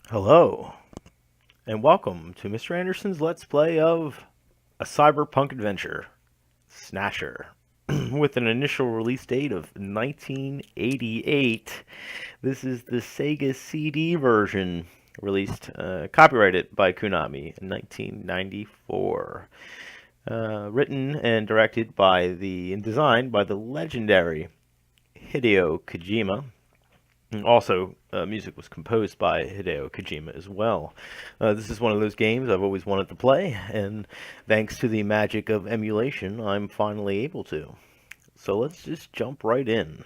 Hello, and welcome to Mr. Anderson's Let's Play of a cyberpunk adventure, Snatcher, with an initial release date of 1988. This is the Sega CD version, released, copyrighted by Konami in 1994. Written and directed and designed by the legendary Hideo Kojima. Also, music was composed by Hideo Kojima as well. This is one of those games I've always wanted to play, and thanks to the magic of emulation, I'm finally able to. So let's just jump right in.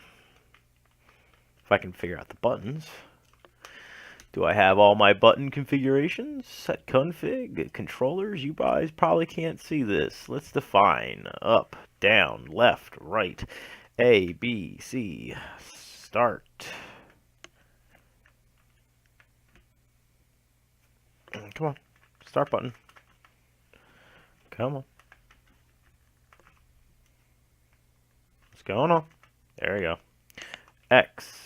If I can figure out the buttons. Do I have all my button configurations? Set config, controllers? You guys probably can't see this. Let's define. Up, down, left, right. A, B, C. Start. Come on. Start button. Come on. What's going on? There you go. X,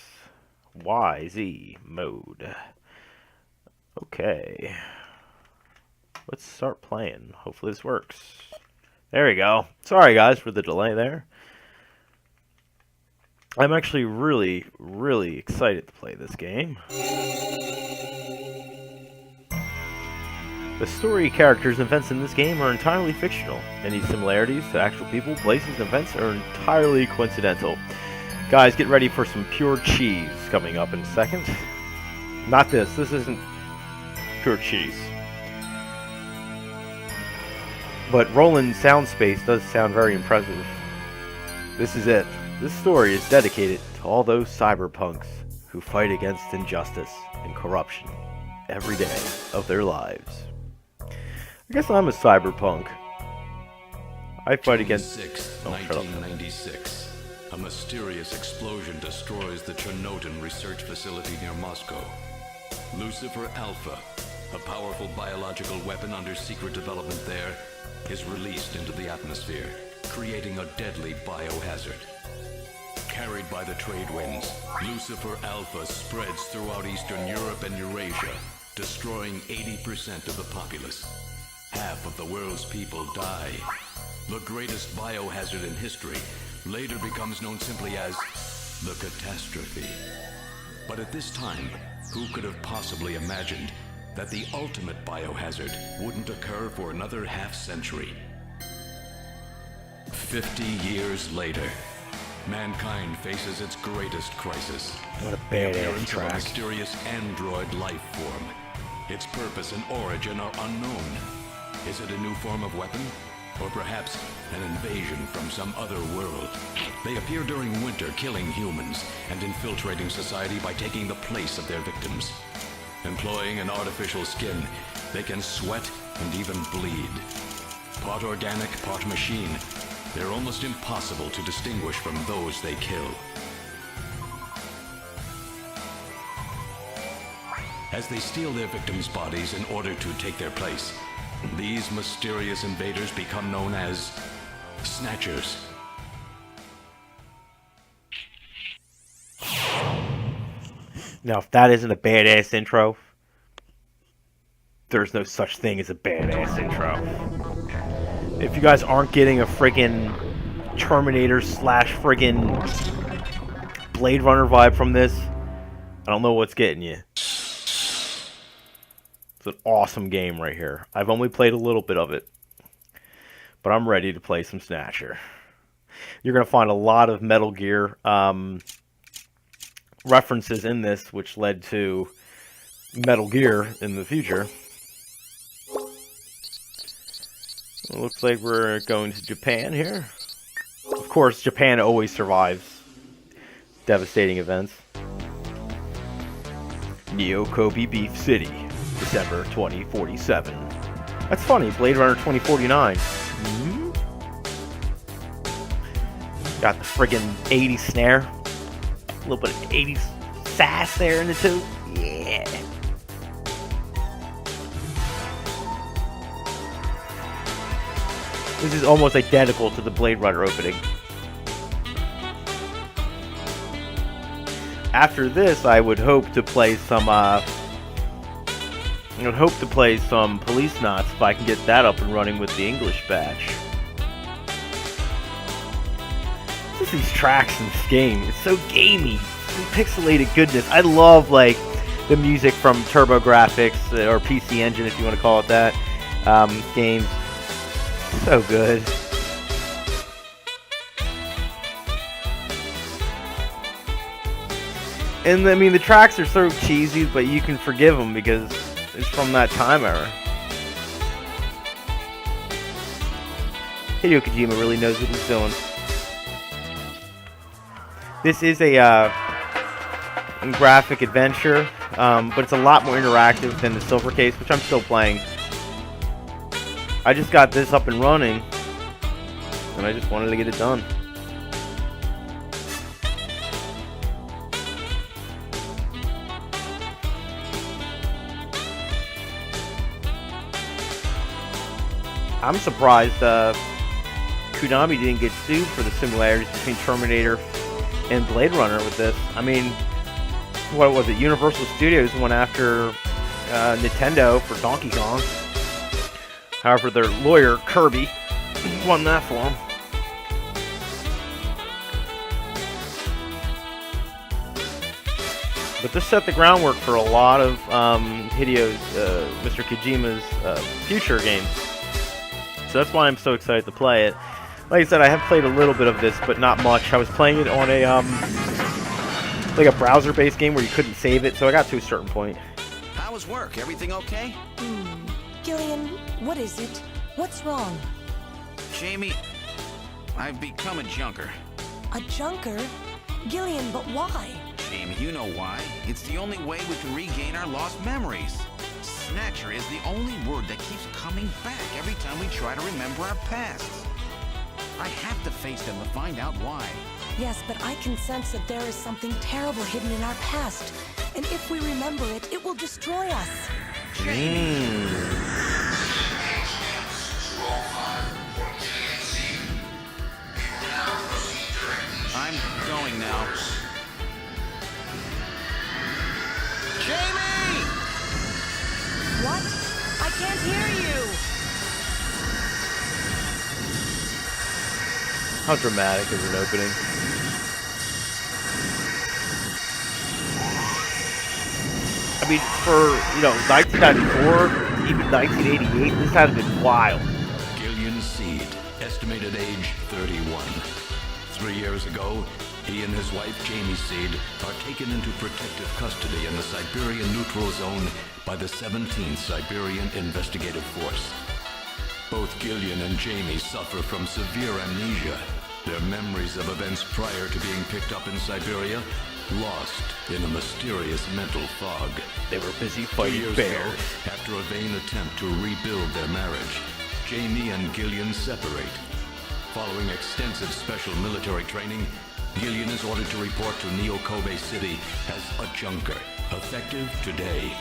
Y, Z mode. Okay. Let's start playing. Hopefully this works. There we go. Sorry guys for the delay there. I'm actually really, really excited to play this game. The story, characters, and events in this game are entirely fictional. Any similarities to actual people, places, and events are entirely coincidental. Guys, get ready for some pure cheese coming up in a second. Not this. This isn't pure cheese. But Roland Soundspace does sound very impressive. This is it. This story is dedicated to all those cyberpunks who fight against injustice and corruption every day of their lives. I guess I'm a cyberpunk. I fight against... 1996. A mysterious explosion destroys the Chernobyl research facility near Moscow. Lucifer Alpha, a powerful biological weapon under secret development there, is released into the atmosphere, creating a deadly biohazard. Carried by the trade winds, Lucifer Alpha spreads throughout Eastern Europe and Eurasia, destroying 80% of the populace. Half of the world's people die. The greatest biohazard in history later becomes known simply as the catastrophe. But at this time, who could have possibly imagined that the ultimate biohazard wouldn't occur for another half-century? 50 years later, mankind faces its greatest crisis. What a badass Of a track. mysterious android life form. Its purpose and origin are unknown. Is it a new form of weapon? Or perhaps an invasion from some other world? They appear during winter, killing humans and infiltrating society by taking the place of their victims. Employing an artificial skin, they can sweat and even bleed. Part organic, part machine, they're almost impossible to distinguish from those they kill. As they steal their victims' bodies in order to take their place, these mysterious invaders become known as Snatchers. Now, if that isn't a badass intro, there's no such thing as a badass intro. If you guys aren't getting a friggin' Terminator / friggin' Blade Runner vibe from this, I don't know what's getting you. It's an awesome game right here. I've only played a little bit of it, but I'm ready to play some Snatcher. You're going to find a lot of Metal Gear references in this, which led to Metal Gear in the future. It looks like we're going to Japan here. Of course, Japan always survives devastating events. Neo Kobe Beef City, December 2047. That's funny, Blade Runner 2049. Mm-hmm. Got the friggin' 80s snare. A little bit of 80s sass there in the too. Yeah. This is almost identical to the Blade Runner opening. After this, I would hope to play some Police Knots if I can get that up and running with the English batch. Just these tracks in this game, it's so gamey, some pixelated goodness. I love like the music from TurboGrafx or PC Engine, if you want to call it that, games. So good. And I mean, the tracks are so cheesy, but you can forgive them because it's from that time era. Hideo Kojima really knows what he's doing. This is a graphic adventure, but it's a lot more interactive than the Silver Case, which I'm still playing. I just got this up and running, and I just wanted to get it done. I'm surprised Konami didn't get sued for the similarities between Terminator and Blade Runner with this. I mean, what was it? Universal Studios went after Nintendo for Donkey Kong. However, their lawyer, Kirby, won that for them. But this set the groundwork for a lot of Mr. Kojima's future games. So that's why I'm so excited to play it. Like I said, I have played a little bit of this, but not much. I was playing it on a like a browser-based game where you couldn't save it, so I got to a certain point. How was work? Everything okay? Gillian, what is it? What's wrong? Jamie, I've become a junker. A junker? Gillian, but why? Jamie, you know why. It's the only way we can regain our lost memories. Snatcher is the only word that keeps coming back every time we try to remember our pasts. I have to face them to find out why. Yes, but I can sense that there is something terrible hidden in our past. And if we remember it, it will destroy us. I'm going now. Jamie! What? I can't hear you! How dramatic is an opening? I mean, for, 1994, even 1988, this has been wild. Gillian Seed, estimated age 31. 3 years ago, he and his wife Jamie Seed are taken into protective custody in the Siberian Neutral Zone by the 17th Siberian Investigative Force. Both Gillian and Jamie suffer from severe amnesia. Their memories of events prior to being picked up in Siberia lost in a mysterious mental fog. They were busy 2 fighting years bears. ago, after a vain attempt to rebuild their marriage, Jamie and Gillian separate. Following extensive special military training, Gillian is ordered to report to Neo Kobe City as a junker, effective today.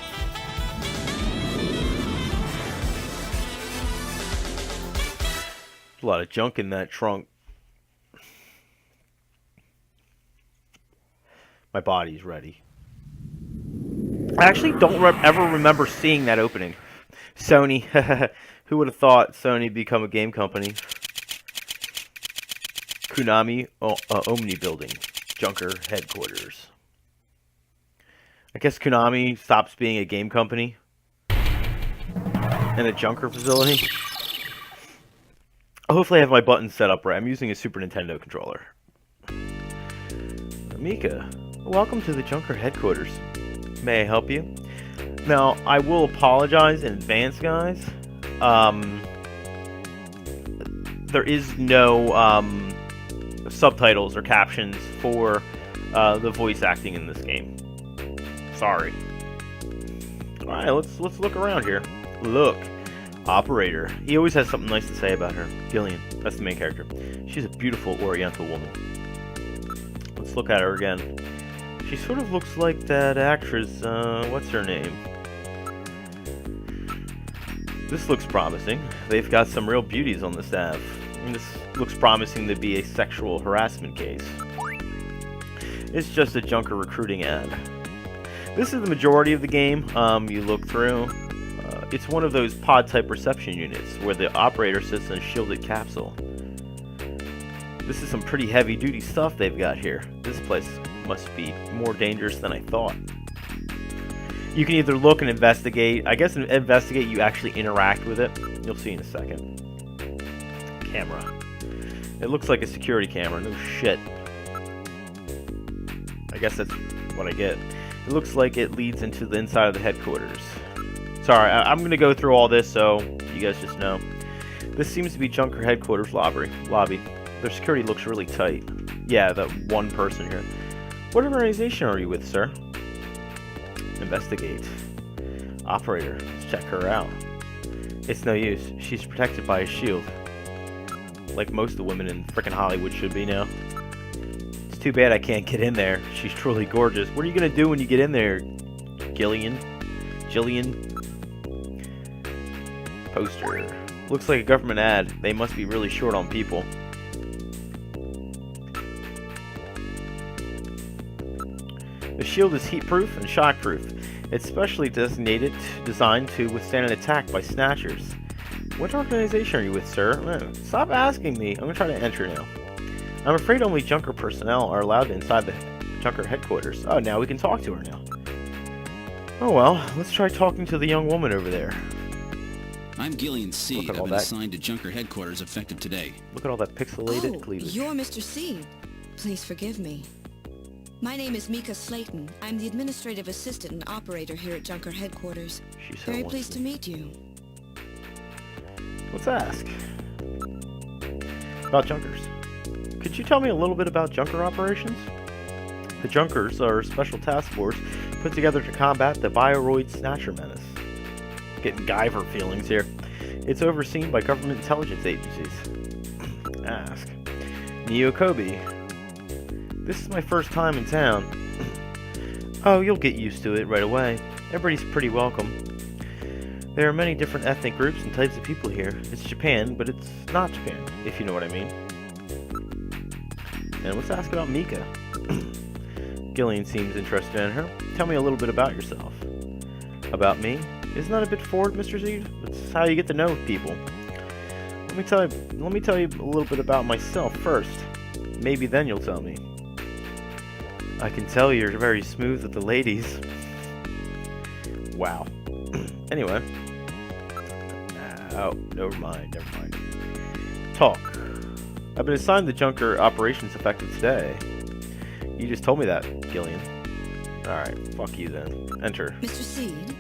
A lot of junk in that trunk. My body's ready. I actually don't ever remember seeing that opening. Sony. Who would have thought Sony would become a game company? Konami Omni Building. Junker headquarters. I guess Konami stops being a game company. And a junker facility. Hopefully I have my buttons set up right. I'm using a Super Nintendo controller. Mika, welcome to the Junker headquarters. May I help you? Now, I will apologize in advance, guys. there is no subtitles or captions for the voice acting in this game. Sorry. All right, let's look around here. Look, operator. He always has something nice to say about her. Gillian, that's the main character. She's a beautiful Oriental woman. Let's look at her again. She sort of looks like that actress. What's her name? This looks promising. They've got some real beauties on the staff. And this looks promising to be a sexual harassment case. It's just a junker recruiting ad. This is the majority of the game. You look through. It's one of those pod-type reception units where the operator sits in a shielded capsule. This is some pretty heavy-duty stuff they've got here. This place must be more dangerous than I thought. You can either look and investigate. I guess in investigate you actually interact with it. You'll see in a second. Camera. It looks like a security camera. No shit. I guess that's what I get. It looks like it leads into the inside of the headquarters. Sorry, I'm going to go through all this so you guys just know. This seems to be Junker headquarters lobby. Their security looks really tight. Yeah, that one person here. What organization are you with, sir? Investigate. Operator, let's check her out. It's no use. She's protected by a shield. Like most of the women in frickin' Hollywood should be now. It's too bad I can't get in there. She's truly gorgeous. What are you gonna do when you get in there, Gillian? Poster. Looks like a government ad. They must be really short on people. The shield is heat-proof and shock-proof. It's specially designed to withstand an attack by Snatchers. What organization are you with, sir? Stop asking me. I'm going to try to enter now. I'm afraid only Junker personnel are allowed inside the Junker headquarters. Oh, now we can talk to her now. Oh well, let's try talking to the young woman over there. I'm Gillian Seed. I've been assigned to Junker headquarters effective today. Look at all that pixelated cleavage. You're Mr. Seed. Please forgive me. My name is Mika Slayton. I'm the administrative assistant and operator here at Junker headquarters. She's so Very pleased to meet you. Let's ask. About Junkers. Could you tell me a little bit about Junker operations? The Junkers are a special task force put together to combat the Bioroid Snatcher menace. Getting Guyver feelings here. It's overseen by government intelligence agencies. Ask. Neo Kobe. This is my first time in town. Oh, you'll get used to it right away. Everybody's pretty welcome. There are many different ethnic groups and types of people here. It's Japan, but it's not Japan, if you know what I mean. And let's ask about Mika. Gillian seems interested in her. Tell me a little bit about yourself. About me? Isn't that a bit forward, Mr. Seed? That's how you get to know people. Let me tell you a little bit about myself first. Maybe then you'll tell me. I can tell you're very smooth with the ladies. Wow. Anyway. Oh, never mind. Talk. I've been assigned the Junker operations effective today. You just told me that, Gillian. Alright, fuck you then. Enter. Mr. Seed?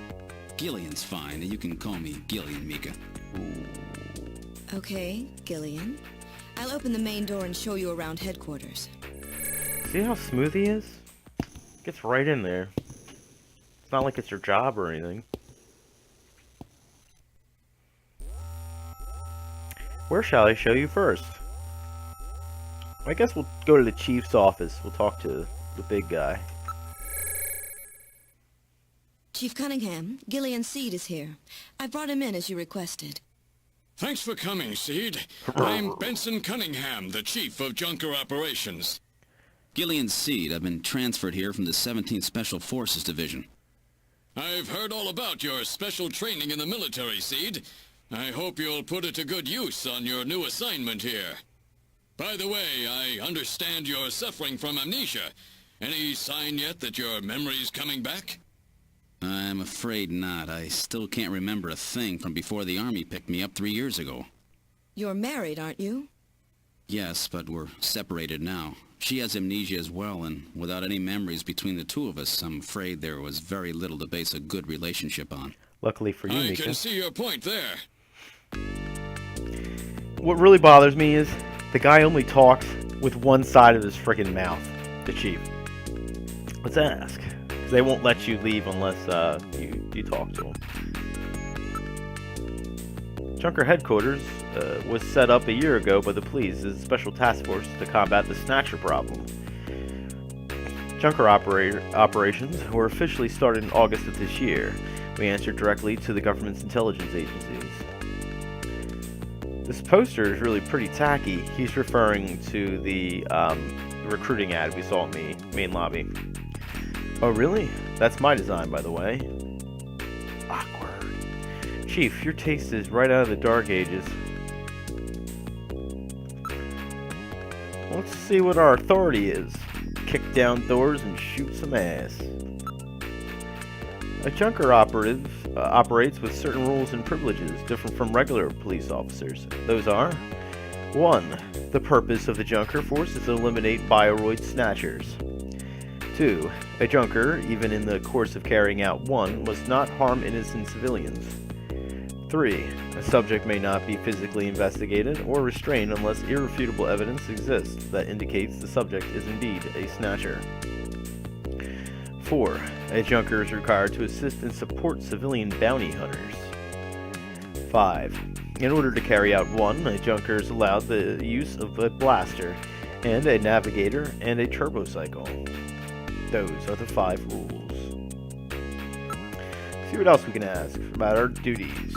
Gillian's fine. You can call me Gillian, Mika. Ooh. Okay, Gillian. I'll open the main door and show you around headquarters. See how smooth he is? Gets right in there. It's not like it's your job or anything. Where shall I show you first? I guess we'll go to the chief's office. We'll talk to the big guy. Chief Cunningham, Gillian Seed is here. I brought him in as you requested. Thanks for coming, Seed. I'm Benson Cunningham, the Chief of Junker Operations. Gillian Seed. I've been transferred here from the 17th Special Forces Division. I've heard all about your special training in the military, Seed. I hope you'll put it to good use on your new assignment here. By the way, I understand you're suffering from amnesia. Any sign yet that your memory's coming back? I'm afraid not. I still can't remember a thing from before the Army picked me up 3 years ago. You're married, aren't you? Yes, but we're separated now. She has amnesia as well, and without any memories between the two of us, I'm afraid there was very little to base a good relationship on. Luckily for you, I Mika. can see your point there. What really bothers me is the guy only talks with one side of his freaking mouth, the chief. Let's ask. 'Cause they won't let you leave unless you talk to him. Junker headquarters was set up a year ago by the police as a special task force to combat the Snatcher problem. Junker operations were officially started in August of this year. We answered directly to the government's intelligence agencies. This poster is really pretty tacky. He's referring to the recruiting ad we saw in the main lobby. Oh really? That's my design, by the way. Awkward. Chief, your taste is right out of the dark ages. Let's see what our authority is. Kick down doors and shoot some ass. A junker operative operates with certain rules and privileges different from regular police officers. Those are: 1. The purpose of the junker force is to eliminate bioroid snatchers. 2. A junker, even in the course of carrying out one, must not harm innocent civilians. 3. A subject may not be physically investigated or restrained unless irrefutable evidence exists that indicates the subject is indeed a snatcher. 4. A junker is required to assist and support civilian bounty hunters. 5. In order to carry out one, a junker is allowed the use of a blaster, and a navigator, and a turbocycle. Those are the 5 rules. See what else we can ask about our duties.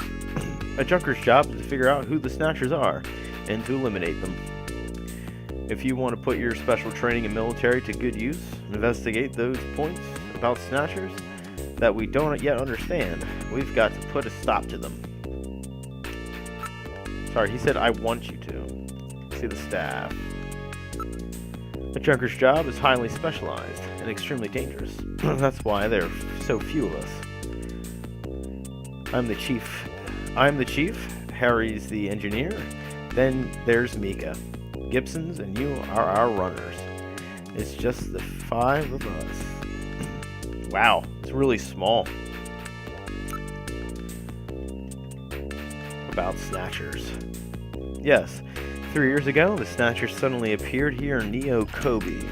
A junker's job is to figure out who the snatchers are, and to eliminate them. If you want to put your special training in military to good use, investigate those points about snatchers that we don't yet understand. We've got to put a stop to them. Sorry, he said I want you to. See the staff. A junker's job is highly specialized and extremely dangerous. That's why there are so few of us. I'm the chief. Harry's the engineer. Then there's Mika. Gibson's and you are our runners. It's just the 5 of us. Wow, it's really small. About Snatchers. Yes, 3 years ago, the Snatchers suddenly appeared here in Neo Kobe.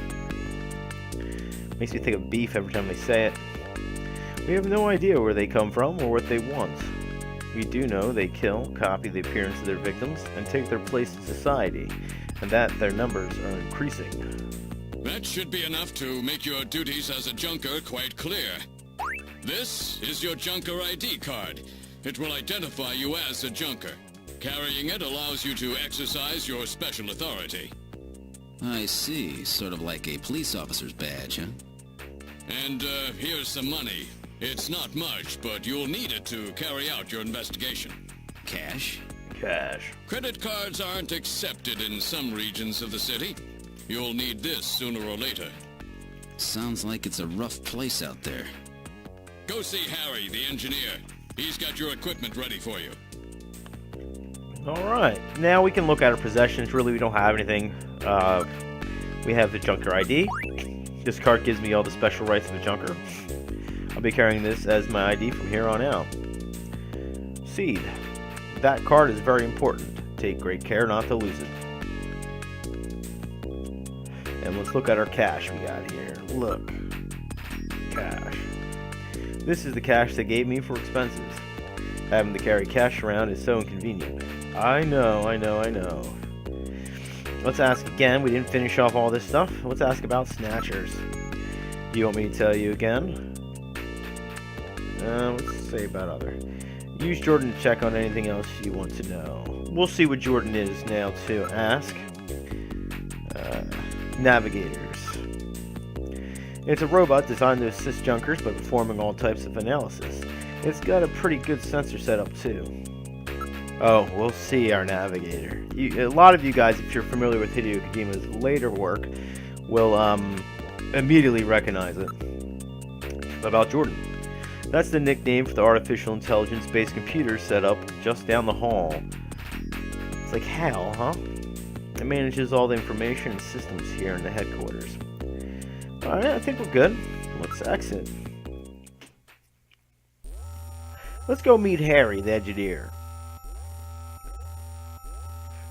Makes me think of beef every time they say it. We have no idea where they come from or what they want. We do know they kill, copy the appearance of their victims, and take their place in society, and that their numbers are increasing. That should be enough to make your duties as a junker quite clear. This is your junker ID card. It will identify you as a junker. Carrying it allows you to exercise your special authority. I see. Sort of like a police officer's badge, huh? And here's some money. It's not much, but you'll need it to carry out your investigation. Cash? Cash. Credit cards aren't accepted in some regions of the city. You'll need this sooner or later. Sounds like it's a rough place out there. Go see Harry, the engineer. He's got your equipment ready for you. Alright, now we can look at our possessions. Really, we don't have anything. We have the junker ID. This card gives me all the special rights of a junker. I'll be carrying this as my ID from here on out. Seed. That card is very important. Take great care not to lose it. And let's look at our cash we got here. Look. Cash. This is the cash they gave me for expenses. Having to carry cash around is so inconvenient. I know. Let's ask again. We didn't finish off all this stuff. Let's ask about Snatchers. Do you want me to tell you again? Let's say about other. Use Jordan to check on anything else you want to know. We'll see what Jordan is now to ask. Navigators. It's a robot designed to assist junkers by performing all types of analysis. It's got a pretty good sensor setup too. Oh, we'll see our navigator. A lot of you guys, if you're familiar with Hideo Kojima's later work, will immediately recognize it. About Jordan. That's the nickname for the artificial intelligence-based computer set up just down the hall. It's like HAL, huh? It manages all the information and systems here in the headquarters. Alright, I think we're good. Let's exit. Let's go meet Harry, the engineer.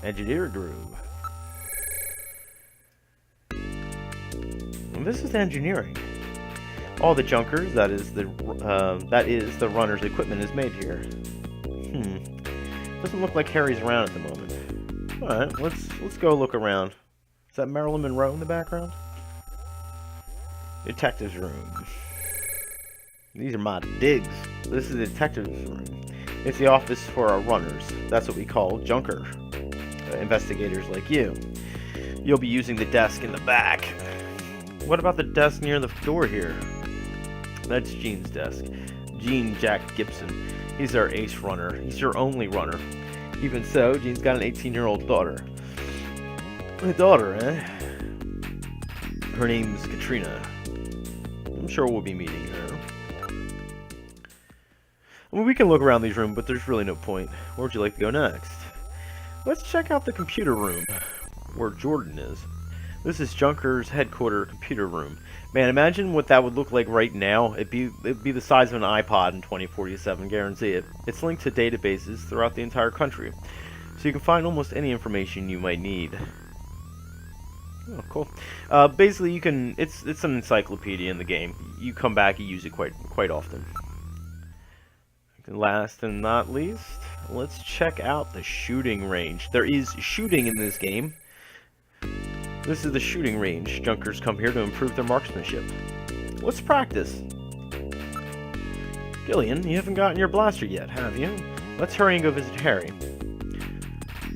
Engineering room. And this is engineering. All the junkers, that is the runner's equipment, is made here. Doesn't look like Harry's around at the moment. All right, let's go look around. Is that Marilyn Monroe in the background? Detective's room. These are my digs. This is the detective's room. It's the office for our runners. That's what we call junker investigators like you. You'll be using the desk in the back. What about the desk near the door here? That's Gene's desk. Gene Jack Gibson. He's our ace runner. He's your only runner. Even so, Gene's got an 18-year-old daughter. A daughter, eh? Her name's Katrina. I'm sure we'll be meeting her. I mean, we can look around these rooms, but there's really no point. Where would you like to go next? Let's check out the computer room, where Jordan is. This is Junker's headquarters computer room. Man, imagine what that would look like right now. It'd be the size of an iPod in 2047, guarantee it. It's linked to databases throughout the entire country, so you can find almost any information you might need. Oh, cool. Basically, you can. It's an encyclopedia in the game. You come back, you use it quite often. And last and not least, let's check out the shooting range. There is shooting in this game. This is the shooting range. Junkers come here to improve their marksmanship. Let's practice. Gillian, you haven't gotten your blaster yet, have you? Let's hurry and go visit Harry.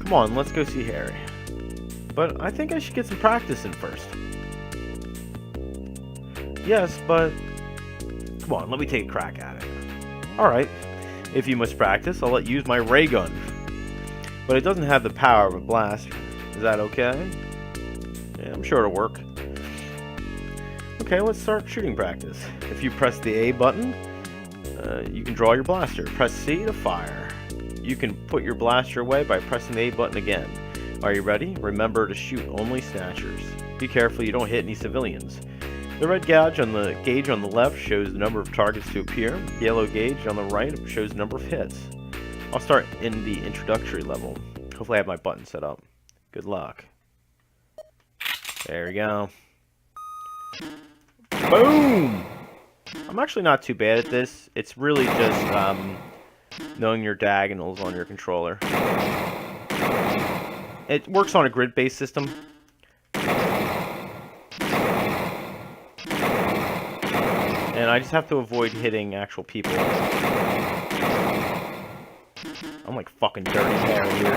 Come on, let's go see Harry. But I think I should get some practice in first. Yes, but... Come on, let me take a crack at it. Alright, if you must practice, I'll let you use my ray gun. But it doesn't have the power of a blaster. Is that okay? Yeah, I'm sure it'll work. Okay, let's start shooting practice. If you press the A button, you can draw your blaster. Press C to fire. You can put your blaster away by pressing the A button again. Are you ready? Remember to shoot only Snatchers. Be careful you don't hit any civilians. The red gauge on the left shows the number of targets to appear. The yellow gauge on the right shows the number of hits. I'll start in the introductory level. Hopefully I have my button set up. Good luck. There we go. Boom! I'm actually not too bad at this. It's really just knowing your diagonals on your controller. It works on a grid-based system. And I just have to avoid hitting actual people. I'm like fucking Dirty Harry here.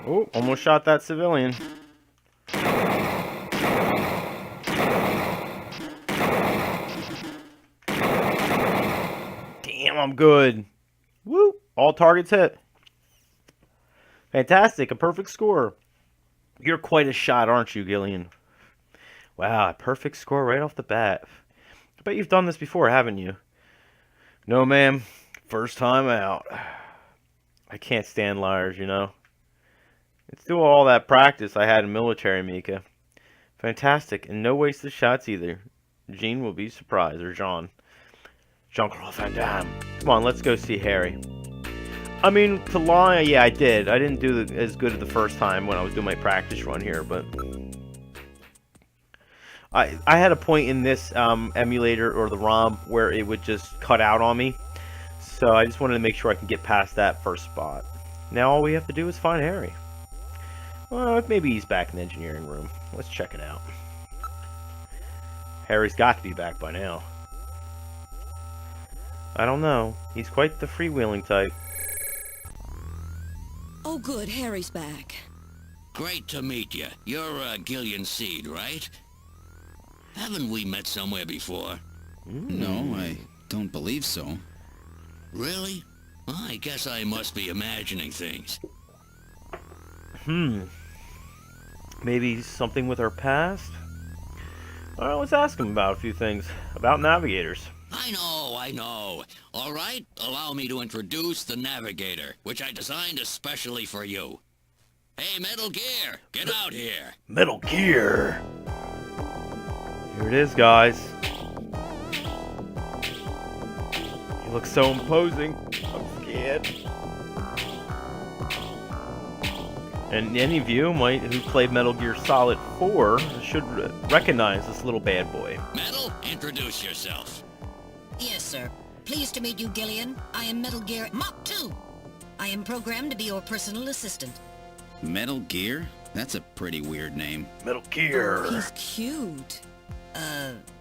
Oh, almost shot that civilian. Damn, I'm good. Woo! All targets hit. Fantastic, a perfect score. You're quite a shot, aren't you, Gillian? Wow, a perfect score right off the bat. I bet you've done this before, haven't you? No, ma'am. First time out. I can't stand liars, you know. It's through all that practice I had in military, Mika. Fantastic, and no wasted shots either. Jean will be surprised, or Jean. Jean-Claude Van Damme. Come on, let's go see Harry. I mean, to lie, yeah, I did. I didn't do as good as the first time when I was doing my practice run here, but... I had a point in this emulator, or the ROM, where it would just cut out on me. So I just wanted to make sure I can get past that first spot. Now all we have to do is find Harry. Well, maybe he's back in the engineering room. Let's check it out. Harry's got to be back by now. I don't know. He's quite the freewheeling type. Oh good, Harry's back. Great to meet you. You're Gillian Seed, right? Haven't we met somewhere before? No, I don't believe so. Really? Well, I guess I must be imagining things. Maybe something with our past? Well, let's ask him about a few things. About navigators. I know. All right, allow me to introduce the Navigator, which I designed especially for you. Hey, Metal Gear, get out here. Metal Gear! Here it is, guys. Looks so imposing. I'm scared. And any of you who played Metal Gear Solid 4 should recognize this little bad boy. Metal, introduce yourself. Yes, sir. Pleased to meet you, Gillian. I am Metal Gear Mach 2. I am programmed to be your personal assistant. Metal Gear? That's a pretty weird name. Metal Gear. He's cute.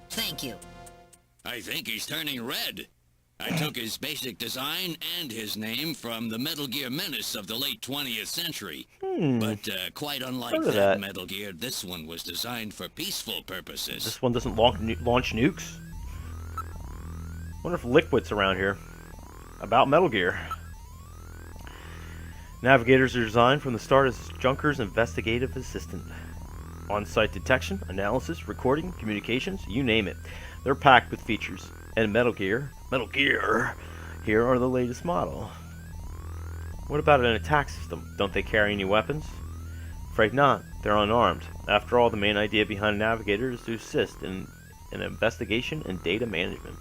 Thank you. I think he's turning red. I took his basic design and his name from the Metal Gear menace of the late 20th century. But quite unlike Heard of that that. Metal Gear, this one was designed for peaceful purposes. This one doesn't launch nukes. Wonder if Liquid's around here. About Metal Gear. Navigators are designed from the start as Junker's investigative assistant. On-site detection, analysis, recording, communications, you name it. They're packed with features. And Metal Gear, here are the latest model. What about an attack system? Don't they carry any weapons? Afraid not. They're unarmed. After all, the main idea behind a Navigator is to assist in investigation and data management.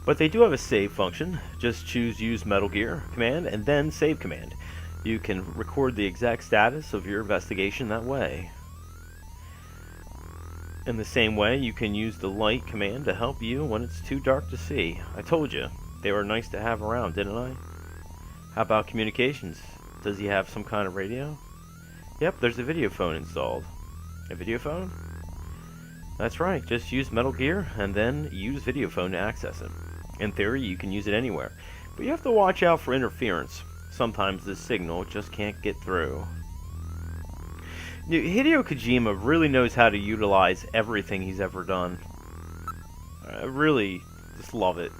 But they do have a save function. Just choose Use Metal Gear command and then Save command. You can record the exact status of your investigation that way. In the same way, you can use the Light command to help you when it's too dark to see. I told you, they were nice to have around, didn't I? How about communications? Does he have some kind of radio? Yep, there's a video phone installed. A video phone? That's right, just use Metal Gear and then use video phone to access it. In theory, you can use it anywhere, but you have to watch out for interference. Sometimes this signal just can't get through. Hideo Kojima really knows how to utilize everything he's ever done. I really just love it.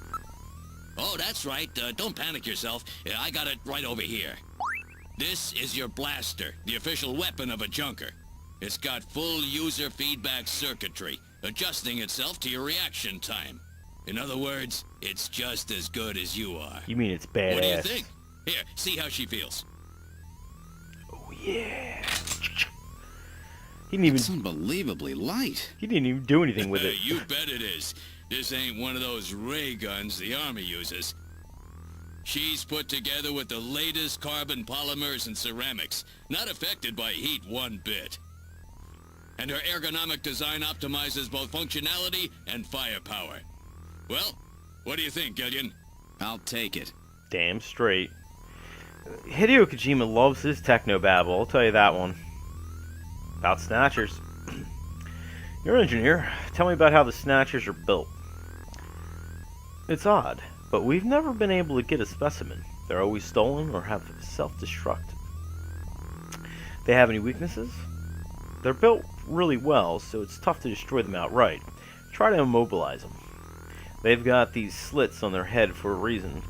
Oh, that's right. Don't panic yourself. I got it right over here. This is your blaster, the official weapon of a junker. It's got full user feedback circuitry, adjusting itself to your reaction time. In other words, it's just as good as you are. You mean it's badass? What do you think? Here, see how she feels. Oh yeah. He didn't It's unbelievably light. even do anything with it. You bet it is. This ain't one of those ray guns the Army uses. She's put together with the latest carbon polymers and ceramics, not affected by heat one bit. And her ergonomic design optimizes both functionality and firepower. Well, what do you think, Gillian? I'll take it. Damn straight. Hideo Kojima loves his technobabble, I'll tell you that one. About Snatchers. You're an engineer. Tell me about how the Snatchers are built. It's odd, but we've never been able to get a specimen. They're always stolen or have self-destruct. They have any weaknesses? They're built really well, so it's tough to destroy them outright. Try to immobilize them. They've got these slits on their head for a reason.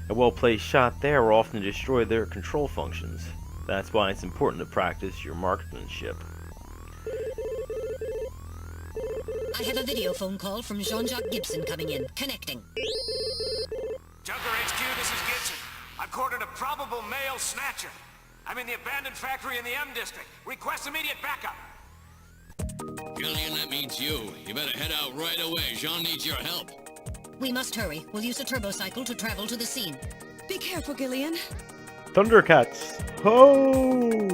A well-placed shot there will often destroy their control functions. That's why it's important to practice your marksmanship. I have a video phone call from Jean-Jacques Gibson coming in. Connecting. Junker HQ, this is Gibson. I've cornered a probable male snatcher. I'm in the abandoned factory in the M district. Request immediate backup. Gillian, that means you. You better head out right away. Jean needs your help. We must hurry. We'll use a turbocycle to travel to the scene. Be careful, Gillian. Thundercats! Ho!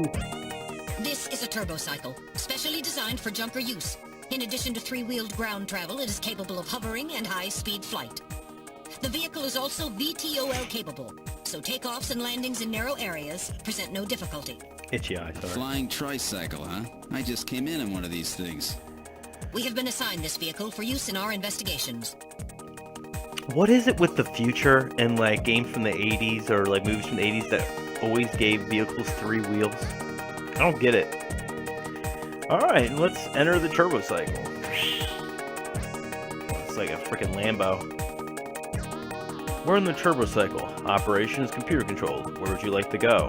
This is a turbocycle, specially designed for junker use. In addition to three-wheeled ground travel, it is capable of hovering and high-speed flight. The vehicle is also VTOL capable, so takeoffs and landings in narrow areas present no difficulty. Itchy eye, sorry. Flying tricycle, huh? I just came in one of these things. We have been assigned this vehicle for use in our investigations. What is it with the future and like games from the 80s or like movies from the 80s that always gave vehicles three wheels? I don't get it. Alright, let's enter the turbo cycle. It's like a freaking Lambo. We're in the turbo cycle. Operation is computer controlled. Where would you like to go?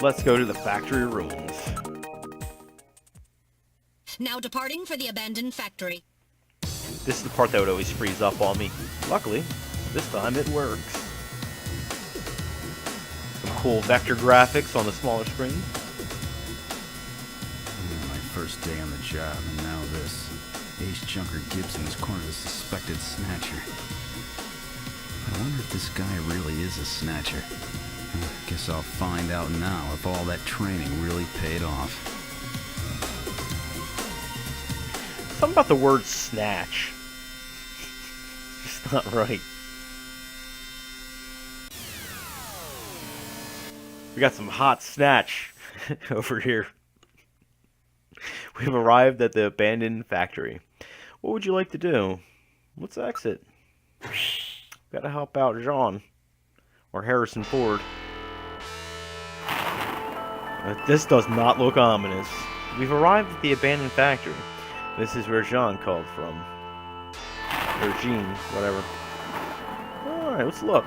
Let's go to the factory ruins. Now departing for the abandoned factory. This is the part that would always freeze up on me. Luckily, this time it works. Some cool vector graphics on the smaller screen. My first day on the job, and now this. Ace Junker Gibson has cornered a suspected snatcher. if this guy really is a Snatcher. Guess I'll find out now if all that training really paid off. Something about the word snatch. It's not right. We got some hot snatch over here. We've arrived at the abandoned factory. What would you like to do? Let's exit. Gotta help out Jean. Or Harrison Ford. This does not look ominous. We've arrived at the abandoned factory. This is where Jean called from. Or Jean, whatever. Alright, let's look.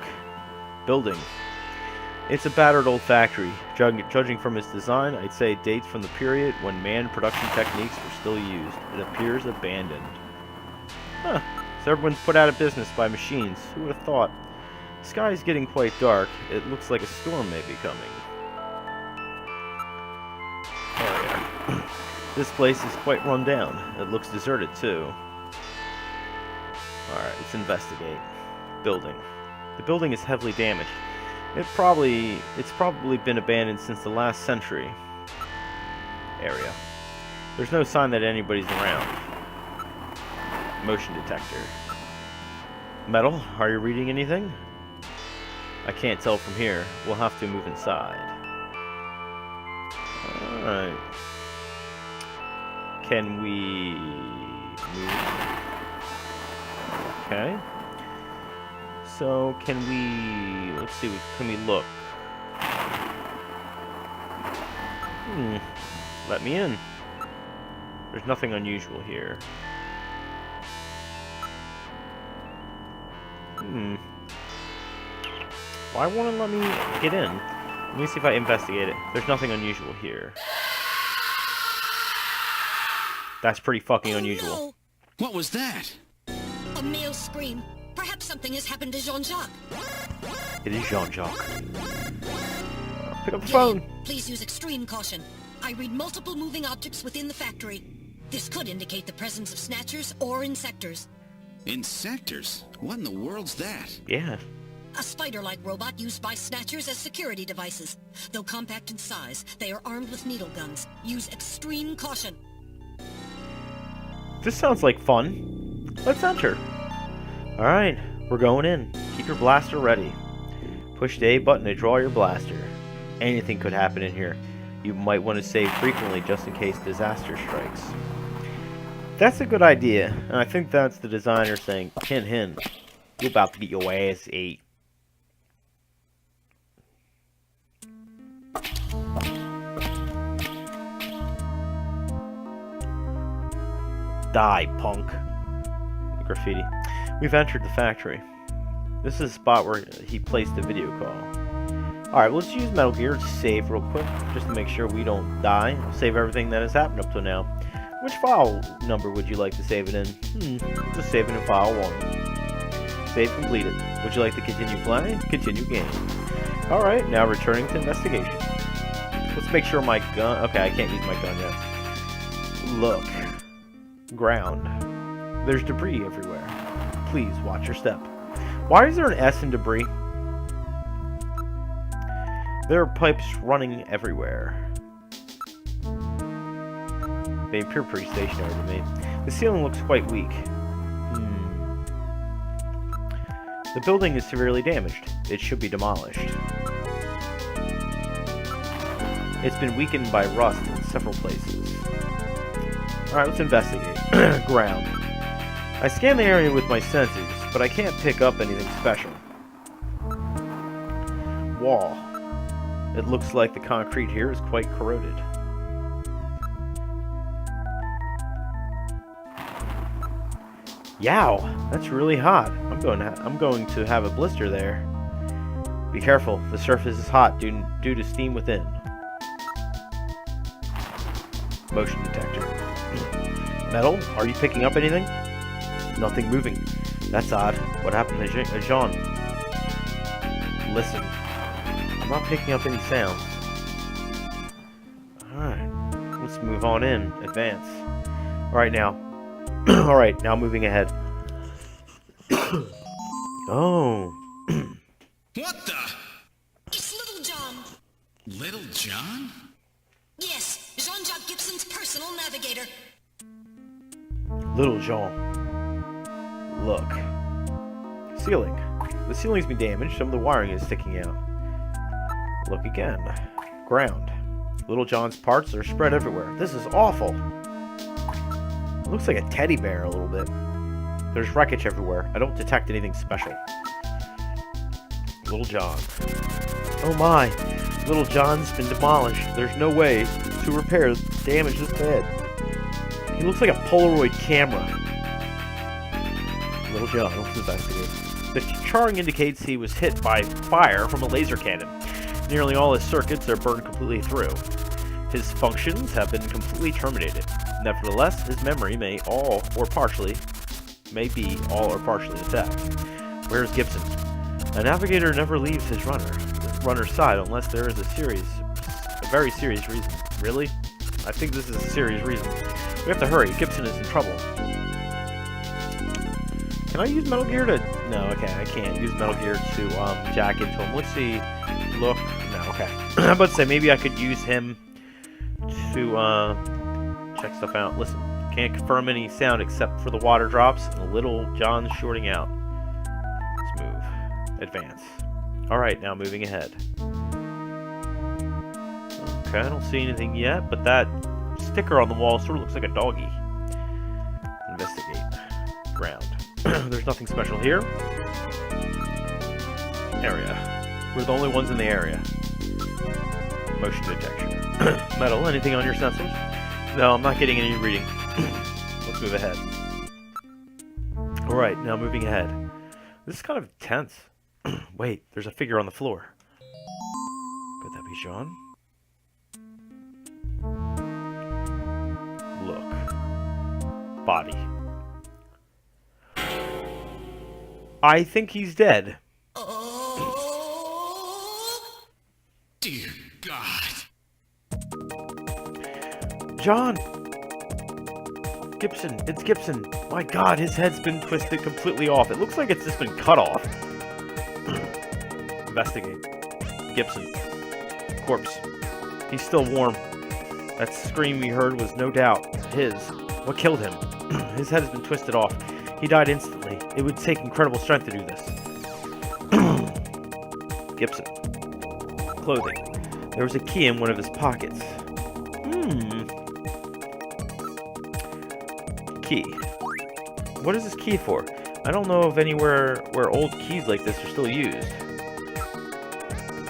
Building. It's a battered old factory. Judging from its design, I'd say it dates from the period when manned production techniques were still used. It appears abandoned. Huh. So everyone's put out of business by machines. Who would have thought? The sky is getting quite dark. It looks like a storm may be coming. Oh yeah. This place is quite run down. It looks deserted too. Alright, let's investigate. Building. The building is heavily damaged. It's probably been abandoned since the last century. Area. There's no sign that anybody's around. Motion detector. Metal, are you reading anything? I can't tell from here. We'll have to move inside. Alright. Can we move? Okay. So, can we... Let's see, can we look? Let me in. There's nothing unusual here. Why won't it let me get in? Let me see if I investigate it. There's nothing unusual here. That's pretty fucking unusual. No. What was that? A male scream. Perhaps something has happened to Jean-Jacques. It is Jean-Jacques. Pick up the phone. Please use extreme caution. I read multiple moving objects within the factory. This could indicate the presence of Snatchers or Insectors. Insectors? What in the world's that? Yeah. A spider-like robot used by Snatchers as security devices. Though compact in size, they are armed with needle guns. Use extreme caution. This sounds like fun. Let's enter. Alright, we're going in. Keep your blaster ready. Push the A button to draw your blaster. Anything could happen in here. You might want to save frequently just in case disaster strikes. That's a good idea, and I think that's the designer saying, hint hint, you're about to get your ass ate. Die, punk. Graffiti. We've entered the factory. This is the spot where he placed the video call. Alright, let's use Metal Gear to save real quick, just to make sure we don't die. We'll save everything that has happened up to now. Which file number would you like to save it in? Just save it in file 1. Save completed. Would you like to continue playing? Continue game. Alright, now returning to investigation. Let's make sure my gun... Okay, I can't use my gun yet. Look. Ground. There's debris everywhere. Please watch your step. Why is there an S in debris? There are pipes running everywhere. They appear pretty stationary to me. The ceiling looks quite weak. The building is severely damaged. It should be demolished. It's been weakened by rust in several places. Alright, let's investigate. Ground. I scan the area with my senses, but I can't pick up anything special. Wall. It looks like the concrete here is quite corroded. Yow, that's really hot. I'm going to have a blister there. Be careful, the surface is hot due to steam within. Motion detector. Metal, are you picking up anything? Nothing moving. That's odd. What happened to Jean? Listen. I'm not picking up any sounds. Alright. Let's move on in. Advance. Alright now. Alright, now moving ahead. Oh. What the? It's Little John. Little John? Yes, Jean-Jacques Gibson's personal navigator. Little Jean. Look. Ceiling. The ceiling's been damaged. Some of the wiring is sticking out. Look again. Ground. Little John's parts are spread everywhere. This is awful. It looks like a teddy bear a little bit. There's wreckage everywhere. I don't detect anything special. Little John. Oh my. Little John's been demolished. There's no way to repair damage this bad. He looks like a Polaroid camera. Little John, let's investigate. The charring indicates he was hit by fire from a laser cannon. Nearly all his circuits are burned completely through. His functions have been completely terminated. Nevertheless, his memory may be all or partially intact. Where's Gibson? A navigator never leaves his runner's side unless there is a very serious reason. Really? I think this is a serious reason. We have to hurry. Gibson is in trouble. Can I use Metal Gear to... No, okay, I can't use Metal Gear to jack into him. Let's see. Look. No, okay. I'm about to say, maybe I could use him to check stuff out. Listen, can't confirm any sound except for the water drops and Little John shorting out. Let's move. Advance. Alright, now moving ahead. Okay, I don't see anything yet, but that sticker on the wall sort of looks like a doggy. Investigate. Ground. There's nothing special here. Area. We're the only ones in the area. Motion detection. Metal, anything on your sensors? No, I'm not getting any reading. Let's move ahead. Alright, now moving ahead. This is kind of tense. Wait, there's a figure on the floor. Could that be Jean? Look. Body. I think he's dead. Dear God. John! Gibson, it's Gibson. My God, his head's been twisted completely off. It looks like it's just been cut off. Investigate. Gibson. Corpse. He's still warm. That scream we heard was no doubt his. What killed him? His head has been twisted off. He died instantly. It would take incredible strength to do this. Gibson. Clothing. There was a key in one of his pockets. Key. What is this key for? I don't know of anywhere where old keys like this are still used.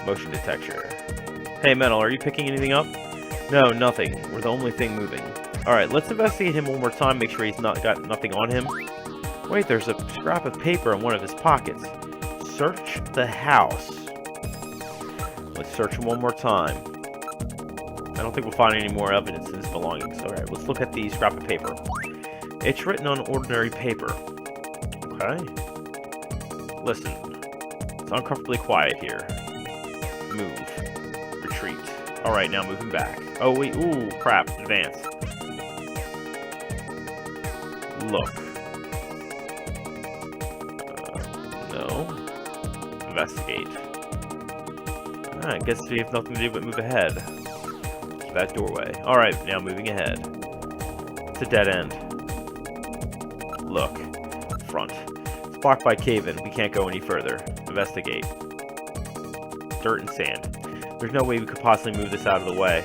Motion detector. Hey, Metal, are you picking anything up? No, nothing. We're the only thing moving. Alright, let's investigate him one more time, make sure he's not got nothing on him. Wait, there's a scrap of paper in one of his pockets. Search the house. Let's search him one more time. I don't think we'll find any more evidence in his belongings. Alright, let's look at the scrap of paper. It's written on ordinary paper. Okay. Listen. It's uncomfortably quiet here. Move. Retreat. Alright, now moving back. Oh, wait. Ooh, crap. Advance. Look. No. Investigate. I guess we have nothing to do but move ahead. To that doorway. Alright, now moving ahead. It's a dead end. Look. Front. It's blocked by cave-in. We can't go any further. Investigate. Dirt and sand. There's no way we could possibly move this out of the way.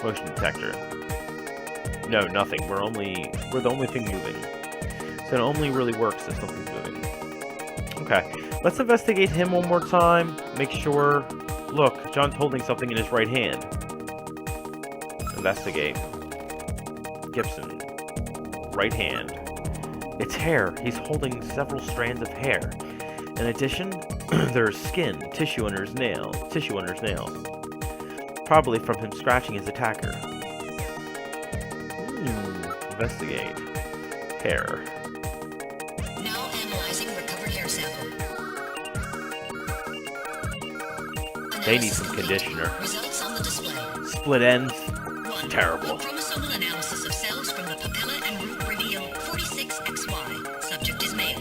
Motion detector. No, nothing. We're the only thing moving. So it only really works if something's moving. Okay. Let's investigate him one more time. Make sure... Look, John's holding something in his right hand. Investigate. Gibson. Right hand. It's hair. He's holding several strands of hair. In addition, there's skin, tissue under his nails. Probably from him scratching his attacker. Investigate. Hair. Now analyzing recovered hair sample. They need some conditioner. Results on the display. Split ends. 1. Terrible. Chromosomal analysis of cells from the papilla and root reveal 46XY. Subject is male.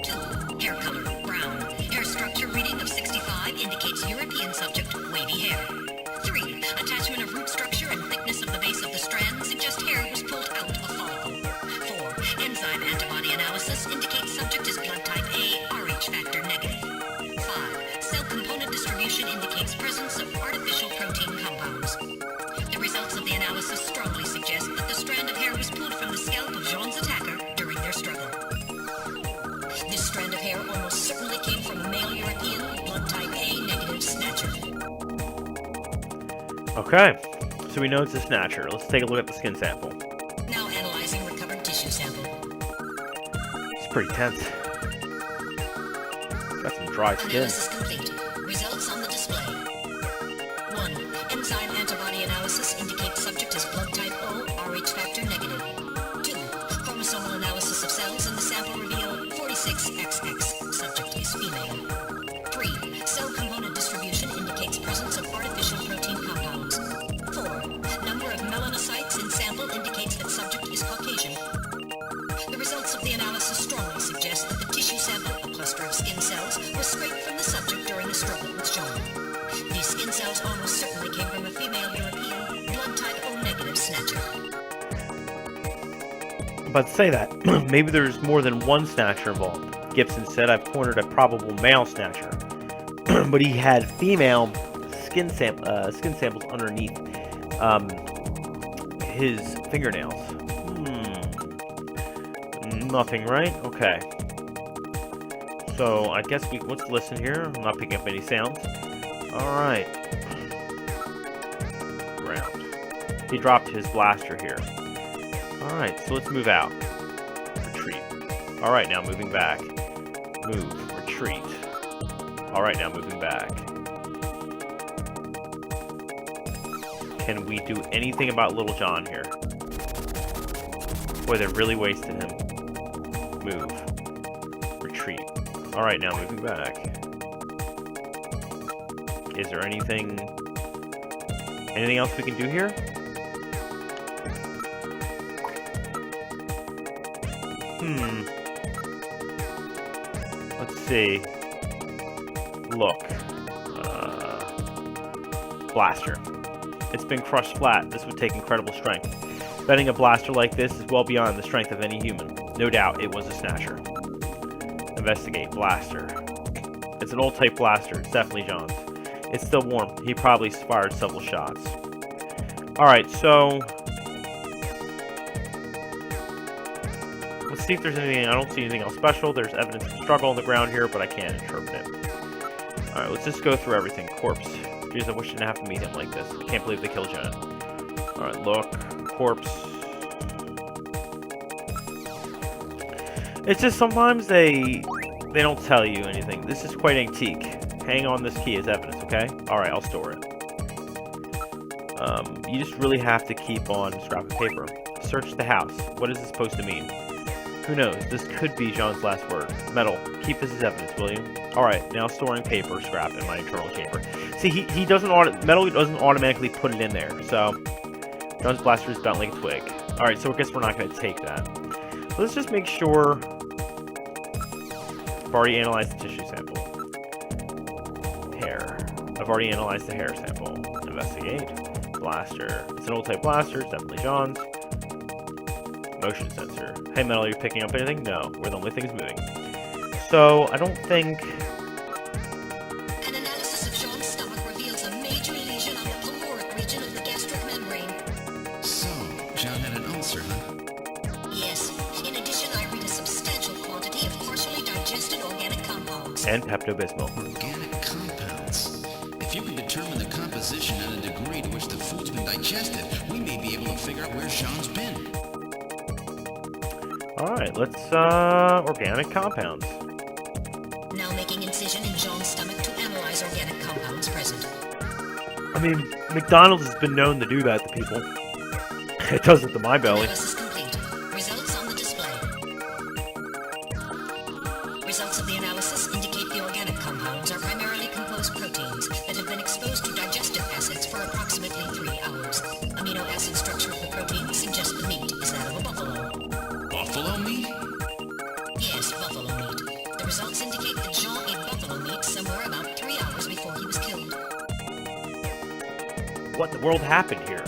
2. Hair color, brown. Okay, so we know it's a Snatcher. Let's take a look at the skin sample. Now analyzing recovered tissue sample. It's pretty tense. Got some dry skin. Analysis complete. Results on the display. 1. Enzyme antibody analysis indicates subject is blood type O, Rh factor negative. 2. Chromosomal analysis of cells in the sample reveal 46XX. Subject is female. 3. Cell component distribution indicates presence of artificial protein compounds. 4. Number of melanocytes in sample indicates that subject is Caucasian. The results of the analysis strongly suggest that the tissue sample, a cluster of skin cells, was scraped from the subject during the struggle with Jean. These skin cells almost certainly came from a female European, blood type O negative Snatcher. I'm about to say that. Maybe there's more than one Snatcher involved. Gibson said I've cornered a probable male Snatcher. But he had female skin samples underneath his fingernails. Nothing, right? Okay. So I guess let's listen here. I'm not picking up any sounds. Alright. Ground. He dropped his blaster here. Alright, so let's move out. Retreat. Alright, now moving back. Move. Retreat. Alright, now moving back. Can we do anything about Little John here? Boy, they're really wasting him. Move. Retreat. Alright, now moving back. Is there anything else we can do here? Let's see. Look. Blaster. It's been crushed flat. This would take incredible strength. Bending a blaster like this is well beyond the strength of any human. No doubt it was a Snatcher. Investigate. Blaster. It's an old type blaster. It's definitely John's. It's still warm. He probably fired several shots. Alright, so let's see if there's anything. I don't see anything else special. There's evidence of struggle on the ground here, but I can't interpret it. Alright, let's just go through everything. Corpse. Jeez, I wish I didn't have to meet him like this. I can't believe they killed John. Alright, look. Corpse. It's just sometimes they don't tell you anything. This is quite antique. Hang on this key as evidence, okay? Alright, I'll store it. You just really have to keep on scrap of paper. Search the house. What is this supposed to mean? Who knows? This could be Jean's last word. Metal. Keep this as evidence, will you? Alright, now storing paper scrap in my internal chamber. See, he doesn't metal doesn't automatically put it in there, so John's blaster is bent like a twig. Alright, so I guess we're not going to take that. Let's just make sure I've already analyzed the tissue sample. Hair. I've already analyzed the hair sample. Investigate. Blaster. It's an old type blaster. It's definitely John's. Motion sensor. Hey, Metal, are you picking up anything? No. We're the only things moving. So, I don't think... An analysis of Jean's stomach reveals a major lesion on the caloric region of the gastric membrane. So, John had an ulcer, huh? Yes. In addition, I read a substantial quantity of partially digested organic compounds. And Pepto-Bismol. Organic compounds. If you can determine the composition and the degree to which the food's been digested, we may be able to figure out where Jean's been. Alright, let's, organic compounds. Now making incision in Jean's stomach to analyze organic compounds present. I mean, McDonald's has been known to do that to people. It doesn't to my belly. Analysis complete. Results on the display. Results of the analysis indicate the organic compounds are primarily composed proteins that have been exposed to digestive acids for approximately 3 hours. Amino acid structure of the protein suggests the meat is that of a buffalo. Buffalo meat? Yes, buffalo meat. The results indicate that Jean ate buffalo meat somewhere about 3 hours before he was killed. What in the world happened here?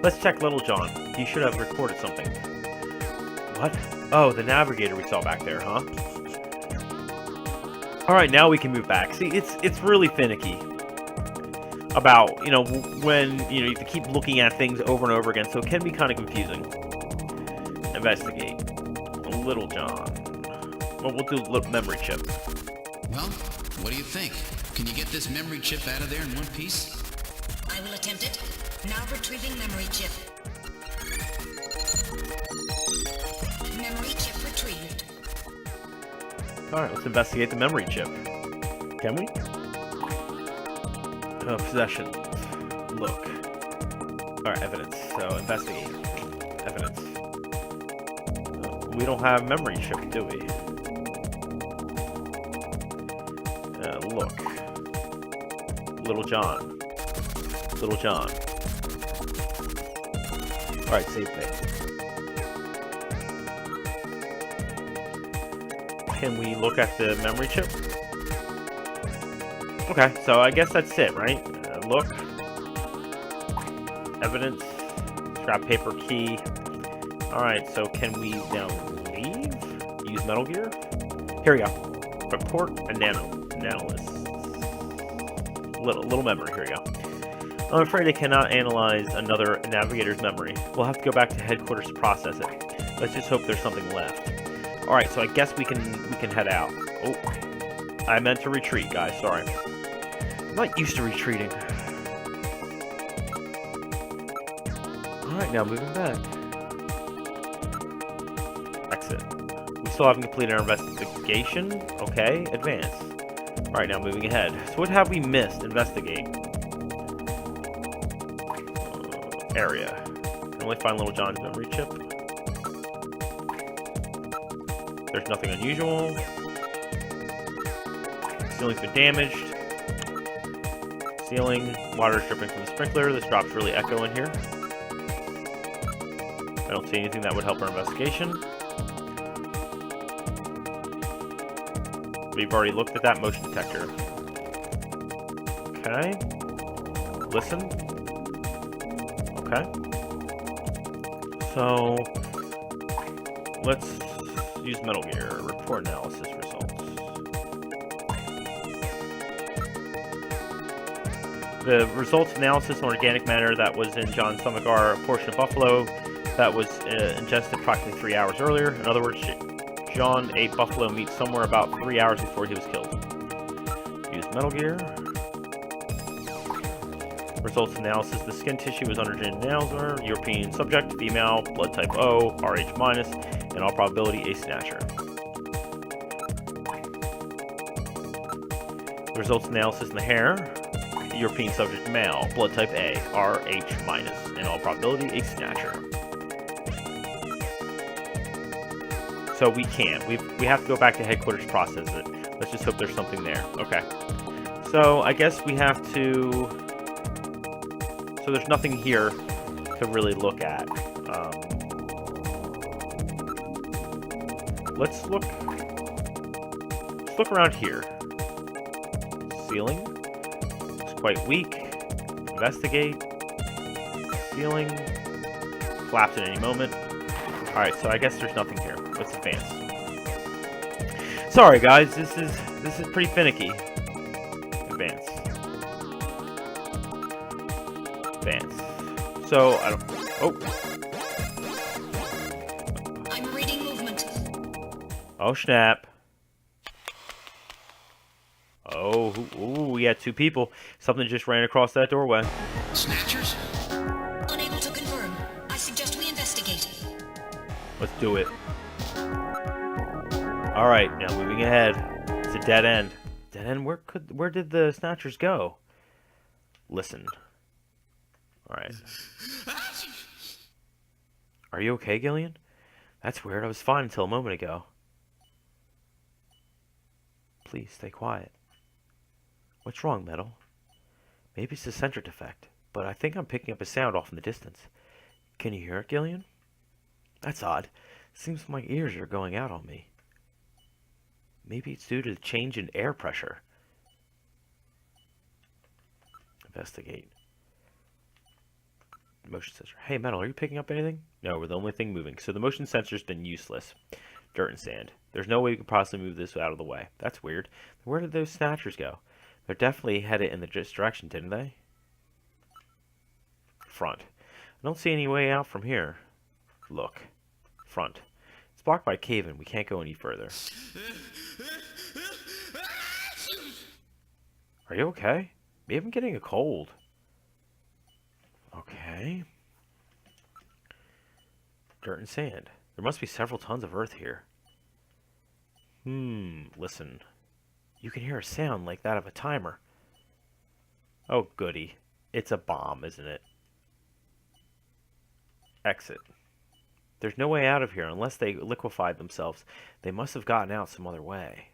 Let's check Little John. He should have recorded something. What? Oh, the navigator we saw back there, huh? Alright, now we can move back. See, it's really finicky. About, when, you have to keep looking at things over and over again, so it can be kind of confusing. Investigate. Little John. Well, we'll do memory chip. Well, what do you think? Can you get this memory chip out of there in one piece? I will attempt it. Now retrieving memory chip. Memory chip retrieved. Alright, let's investigate the memory chip. Can we? Possessions. Look. Alright, evidence. So, investigate. Evidence. We don't have memory chip, do we? Look. Little John. Little John. Alright, save thing. Can we look at the memory chip? Okay, so I guess that's it, right? Look. Evidence. Scrap paper key. Alright, so can we now leave? Use Metal Gear? Here we go. Report analysis. Little memory, here we go. I'm afraid I cannot analyze another navigator's memory. We'll have to go back to headquarters to process it. Let's just hope there's something left. Alright, so I guess we can head out. Oh. I meant to retreat, guys, sorry. I'm not used to retreating. Alright, now moving back. Exit. We still haven't completed our investigation. Okay, advance. Alright, now moving ahead. So what have we missed? Investigate. Area. Can only find Little John's memory chip. There's nothing unusual. Ceiling's been damaged. Ceiling. Water is dripping from the sprinkler. This drop's really echo in here. I don't see anything that would help our investigation. We've already looked at that motion detector. Okay. Listen. Okay. So, let's use Metal Gear. Report analysis results. The results analysis on organic matter that was in John's stomach are a portion of buffalo that was ingested approximately 3 hours earlier. In other words, John ate buffalo meat somewhere about 3 hours before he was killed. Use Metal Gear. Results analysis. The skin tissue was under genital nails. European subject, female, blood type O, RH minus, in all probability a snatcher. Results analysis in the hair. European subject, male, blood type A, RH minus, in all probability a snatcher. So we can't. We have to go back to headquarters to process it. Let's just hope there's something there. Okay. So I guess we have to. So there's nothing here to really look at. Let's look around here. Ceiling looks quite weak. Investigate. Ceiling collapse at any moment. All right, so I guess there's nothing here. Let's advance. Sorry, guys. This is pretty finicky. Advance. Advance. So I don't. Oh. I'm reading movement. Oh snap. Oh, ooh, we had two people. Something just ran across that doorway. Snatchers? Unable to confirm. I suggest we investigate. Let's do it. Alright, now moving ahead. It's a dead end. Dead end? Where did the Snatchers go? Listen. Alright. Are you okay, Gillian? That's weird. I was fine until a moment ago. Please, stay quiet. What's wrong, Metal? Maybe it's a sensor defect, but I think I'm picking up a sound off in the distance. Can you hear it, Gillian? That's odd. Seems my ears are going out on me. Maybe it's due to the change in air pressure. Investigate. Motion sensor. Hey, Metal, are you picking up anything? No, we're the only thing moving. So the motion sensor's been useless. Dirt and sand. There's no way we could possibly move this out of the way. That's weird. Where did those Snatchers go? They're definitely headed in this direction, didn't they? Front. I don't see any way out from here. Look. Front. It's blocked by a cave-in. We can't go any further. Are you okay? Maybe I'm getting a cold. Okay. Dirt and sand. There must be several tons of earth here. Listen. You can hear a sound like that of a timer. Oh, goody. It's a bomb, isn't it? Exit. There's no way out of here unless they liquefied themselves. They must have gotten out some other way.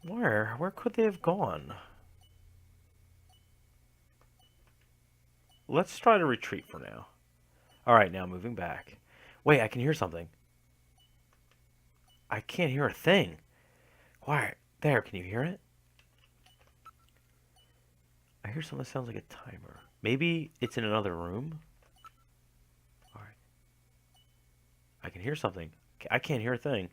Where could they have gone? Let's try to retreat for now. Alright, now moving back. Wait, I can hear something. I can't hear a thing. Why? There, can you hear it? I hear something that sounds like a timer. Maybe it's in another room? Alright. I can hear something. I can't hear a thing.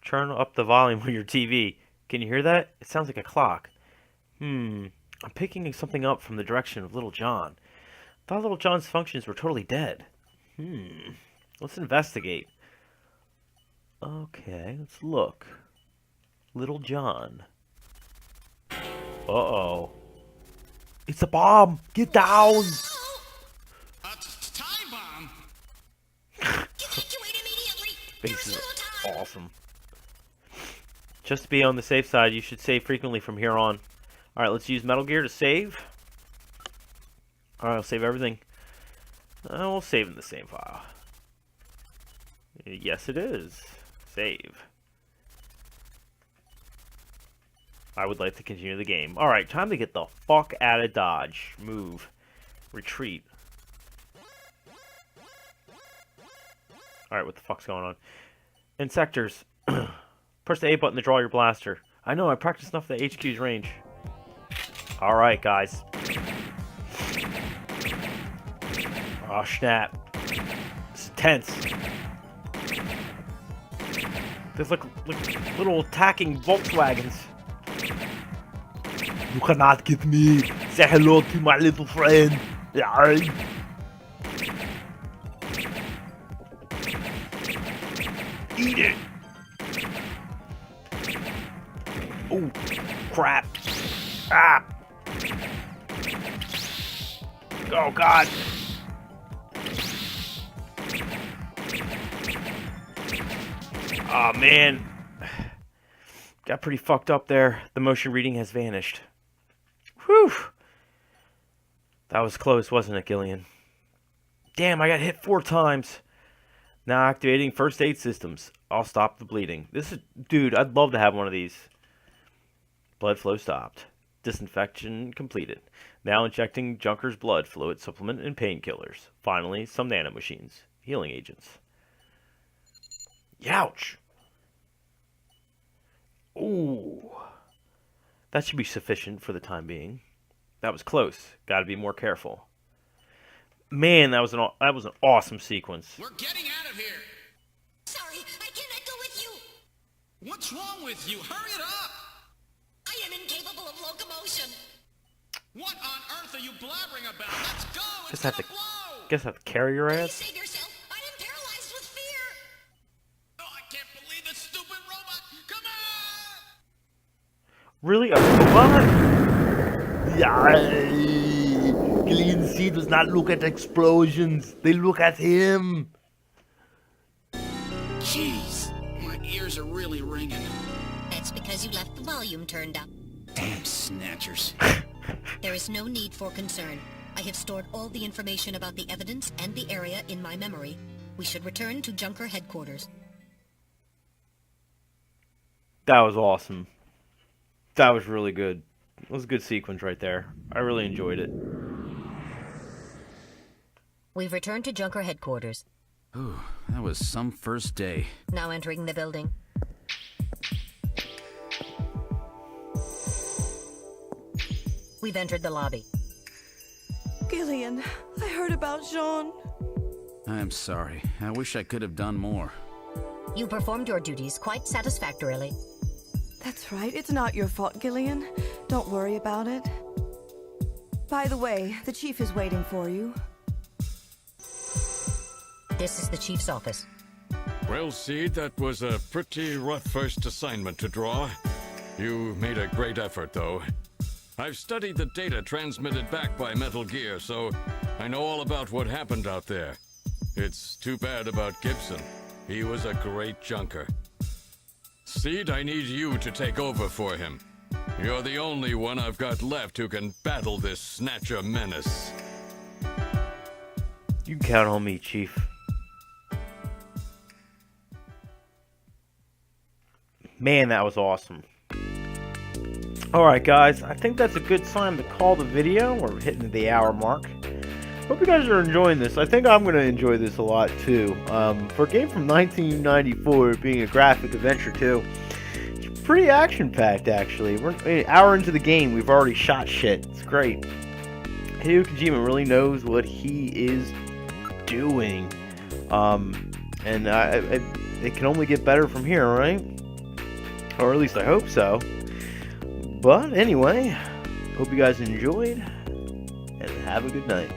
Turn up the volume on your TV. Can you hear that? It sounds like a clock. I'm picking something up from the direction of Little John. I thought Little John's functions were totally dead. Let's investigate. Okay, let's look. Little John. Uh-oh. It's a bomb! Get down! Time bomb! Evacuate immediately! This is awesome. Just to be on the safe side, you should save frequently from here on. Alright, let's use Metal Gear to save. Alright, I'll save everything. We'll save in the same file. Yes, it is. Save. I would like to continue the game. Alright, time to get the fuck out of Dodge. Move. Retreat. Alright, what the fuck's going on? In sectors. Press the A button to draw your blaster. I know, I practiced enough at HQ's range. Alright, guys. Oh, snap. This is tense. There's like little attacking Volkswagens. You cannot get me. Say hello to my little friend. Yeah. Eat it. Oh, crap. Ah. Oh, God. Oh, man. Got pretty fucked up there. The motion reading has vanished. Whew. That was close, wasn't it, Gillian? Damn, I got hit 4 times. Now activating first aid systems. I'll stop the bleeding. This is... Dude, I'd love to have one of these. Blood flow stopped. Disinfection completed. Now injecting Junker's blood fluid supplement and painkillers. Finally, some nanomachines. Healing agents. Youch! Ooh. That should be sufficient for the time being. That was close. Gotta be more careful. Man, that was an awesome sequence. We're getting out of here! Sorry, I cannot go with you! What's wrong with you? Hurry it up! I am incapable of locomotion! What on earth are you blabbering about? Let's go! It's Guess gonna blow! I have to carry your Please ass? save yourself! I am paralyzed with fear! Oh, I can't believe this stupid robot! Come on! Really? A robot? Yeah. Gillian C does not look at explosions. They look at him. Jeez, my ears are really ringing. That's because you left the volume turned up. Damn snatchers. There is no need for concern. I have stored all the information about the evidence and the area in my memory. We should return to Junker headquarters. That was awesome. That was really good. It was a good sequence right there. I really enjoyed it. We've returned to Junker headquarters. Ooh, that was some first day. Now entering the building. We've entered the lobby. Gillian, I heard about Jean. I'm sorry. I wish I could have done more. You performed your duties quite satisfactorily. That's right, it's not your fault, Gillian. Don't worry about it. By the way, the chief is waiting for you. This is the Chief's office. Well, Seed, that was a pretty rough first assignment to draw. You made a great effort, though. I've studied the data transmitted back by Metal Gear, so I know all about what happened out there. It's too bad about Gibson. He was a great junker. Seed, I need you to take over for him. You're the only one I've got left who can battle this Snatcher menace. You can count on me, Chief. Man, that was awesome. Alright guys, I think that's a good time to call the video. We're hitting the hour mark. Hope you guys are enjoying this. I think I'm going to enjoy this a lot too. For a game from 1994 being a graphic adventure too, it's pretty action-packed actually. We're an hour into the game, we've already shot shit. It's great. Hideo Kojima really knows what he is doing. And it can only get better from here, right? Or at least I hope so. But anyway, hope you guys enjoyed, and have a good night.